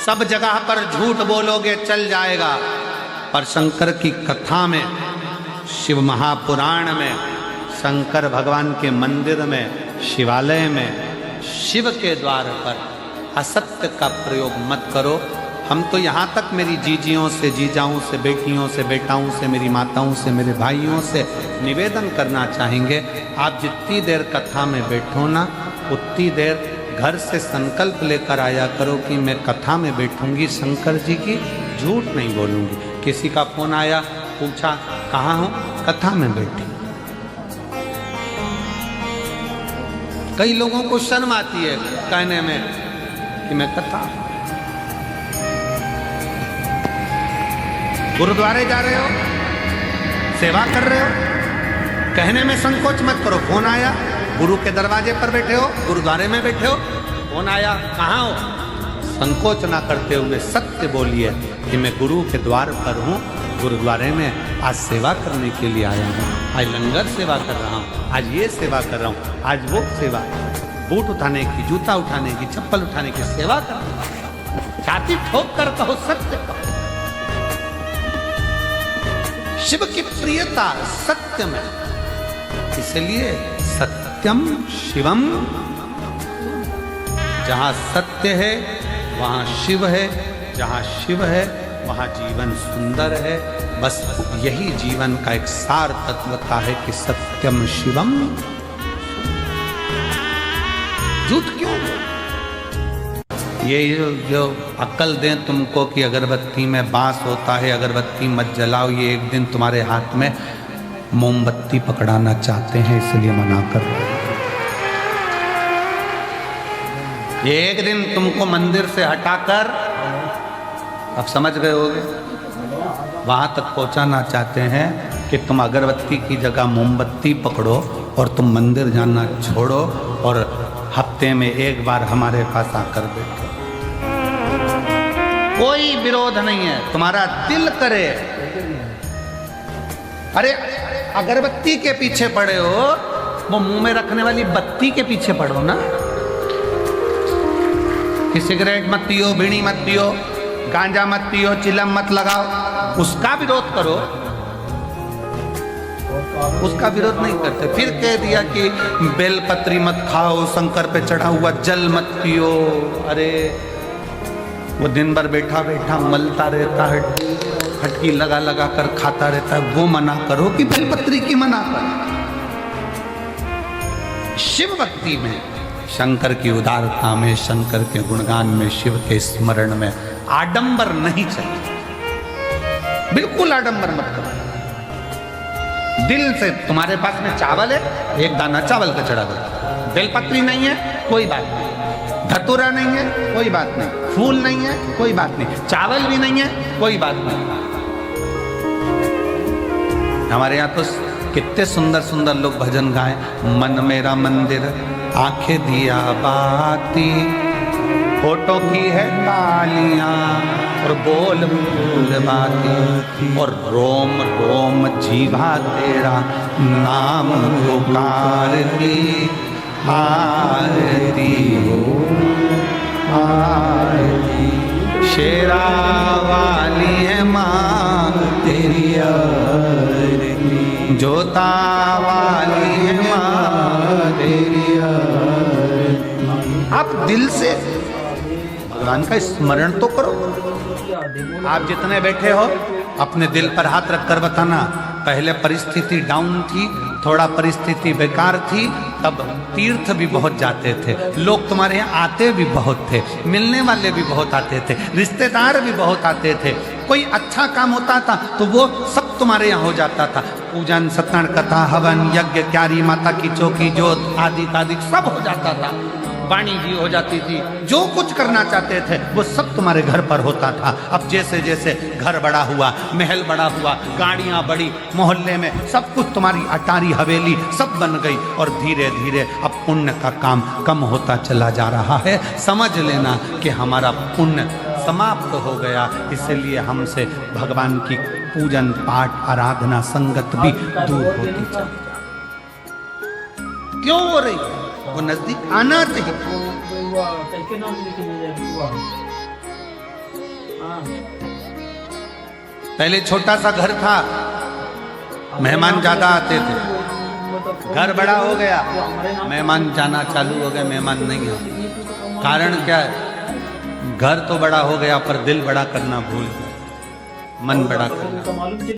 सब जगह पर झूठ बोलोगे चल जाएगा, पर शंकर की कथा में, शिव महापुराण में, शंकर भगवान के मंदिर में, शिवालय में, शिव के द्वार पर असत्य का प्रयोग मत करो। हम तो यहाँ तक मेरी जीजियों से, जीजाओं से, बेटियों से, बेटाओं से, मेरी माताओं से, मेरे भाइयों से निवेदन करना चाहेंगे, आप जितनी देर कथा में बैठो ना, उतनी देर घर से संकल्प लेकर आया करो कि मैं कथा में बैठूंगी, शंकर जी की झूठ नहीं बोलूंगी। किसी का फोन आया, पूछा कहाँ हो, कथा में बैठी। कई लोगों को शर्म आती है कहने में कि मैं कथा। गुरुद्वारे जा रहे हो, सेवा कर रहे हो, कहने में संकोच मत करो। फोन आया, गुरु के दरवाजे पर बैठे हो, गुरुद्वारे में बैठे हो, फोन आया, कहाँ हो, संकोच ना करते हुए सत्य बोलिए कि मैं गुरु के द्वार पर हूँ, गुरुद्वारे में आज सेवा करने के लिए आया हूँ, आज लंगर सेवा कर रहा हूँ, आज ये सेवा कर रहा हूँ, आज वो सेवा, बूट उठाने की, जूता उठाने की, चप्पल उठाने की सेवा कर, छाती ठोक कर कहो सत्य कहो। शिव की प्रियता सत्य में, इसलिए सत्यम शिवम, जहां सत्य है वहां शिव है, जहां शिव है वहां जीवन सुंदर है। बस यही जीवन का एक सार तत्वता है कि सत्यम शिवम। झूठ क्यों? ये जो अक्ल दें तुमको कि अगरबत्ती में बांस होता है, अगरबत्ती मत जलाओ, ये एक दिन तुम्हारे हाथ में मोमबत्ती पकड़ाना चाहते हैं, इसलिए मना कर रहे हैं। ये एक दिन तुमको मंदिर से हटाकर, अब समझ गए होगे, वहां तक पहुंचाना चाहते हैं कि तुम अगरबत्ती की जगह मोमबत्ती पकड़ो और तुम मंदिर जाना छोड़ो और हफ्ते में एक बार हमारे पास आकर बैठो। कोई विरोध नहीं है, तुम्हारा दिल करे। अरे अगरबत्ती के पीछे पड़े हो, वो मुंह में रखने वाली बत्ती के पीछे पड़ो ना। कि सिगरेट मत पियो, बीड़ी मत पियो, गांजा मत पियो, चिलम मत लगाओ, उसका विरोध करो। उसका विरोध नहीं करते। फिर कह दिया कि बेलपत्री मत खाओ, शंकर पे चढ़ा हुआ जल मत पियो। अरे वो दिन भर बैठा बैठा मलता रहता है, फटकी लगा लगा कर खाता रहता है, वो मना करो कि बेलपत्री की मना करो। शिव भक्ति में, शंकर की उदारता में, शंकर के गुणगान में, शिव के स्मरण में आडंबर नहीं चाहिए। बिल्कुल आडंबर मत करो। दिल से, तुम्हारे पास में चावल है, एक दाना चावल का चढ़ा दो। बेलपत्री नहीं है, कोई बात नहीं। धतूरा नहीं है, कोई बात नहीं। फूल नहीं है, कोई बात नहीं। चावल भी नहीं है, कोई बात नहीं। हमारे यहाँ तो कितने सुंदर सुंदर लोग भजन गाए। मन मेरा मंदिर, आंखें दिया बाती, फोटो की है तालियां और बोल बोल बाती, और रोम रोम जीवा तेरा नाम पुकारती, आरती हो आरती। शेरा वाली है माँ तेरी आरती, जोता वाली है माँ तेरी आरती। आप दिल से भगवान का स्मरण तो करो। आप जितने बैठे हो अपने दिल पर हाथ रखकर बताना, पहले परिस्थिति डाउन थी, थोड़ा परिस्थिति बेकार थी, तब तीर्थ भी बहुत जाते थे, लोग तुम्हारे यहाँ आते भी बहुत थे, मिलने वाले भी बहुत आते थे, रिश्तेदार भी बहुत आते थे। कोई अच्छा काम होता था तो वो सब तुम्हारे यहाँ हो जाता था। पूजन, सत्संग, कथा, हवन, यज्ञ, क्यारी, माता की चौकी, जोत आदि आदि सब हो जाता था। वाणी भी हो जाती थी। जो कुछ करना चाहते थे वो सब तुम्हारे घर पर होता था। अब जैसे जैसे घर बड़ा हुआ, महल बड़ा हुआ, गाड़ियां बढ़ी, मोहल्ले में सब कुछ तुम्हारी अटारी हवेली सब बन गई, और धीरे धीरे अब पुण्य का काम कम होता चला जा रहा है। समझ लेना कि हमारा पुण्य समाप्त हो गया, इसलिए हमसे भगवान की पूजन, पाठ, आराधना, संगत भी दूर होती चली। क्यों हो रही है? वो नजदीक आना चाहिए। पहले छोटा सा घर था, मेहमान ज्यादा आते थे। घर बड़ा हो गया, मेहमान जाना चालू हो गए, मेहमान नहीं आते। कारण क्या है? घर तो बड़ा हो गया पर दिल बड़ा करना भूल गए, मन बड़ा करना।